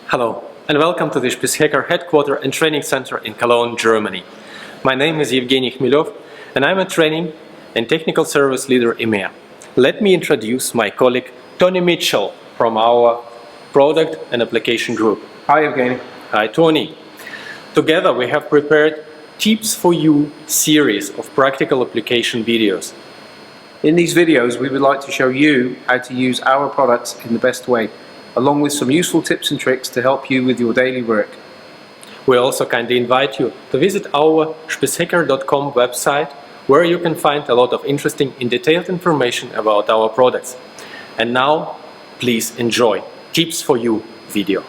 Hello and welcome to the Spies headquarters and training center in Cologne, Germany. My name is Evgeny Khmelov and I'm a training and technical service leader EMEA. Let me introduce my colleague Tony Mitchell from our product and application group. Hi Evgeny. Hi Tony. Together we have prepared Tips for You series of practical application videos. In these videos we would like to show you how to use our products in the best way, along with some useful tips and tricks to help you with your daily work. We also kindly invite you to visit our spieshacker.com website, where you can find a lot of interesting and detailed information about our products. And now, please enjoy Tips for You video.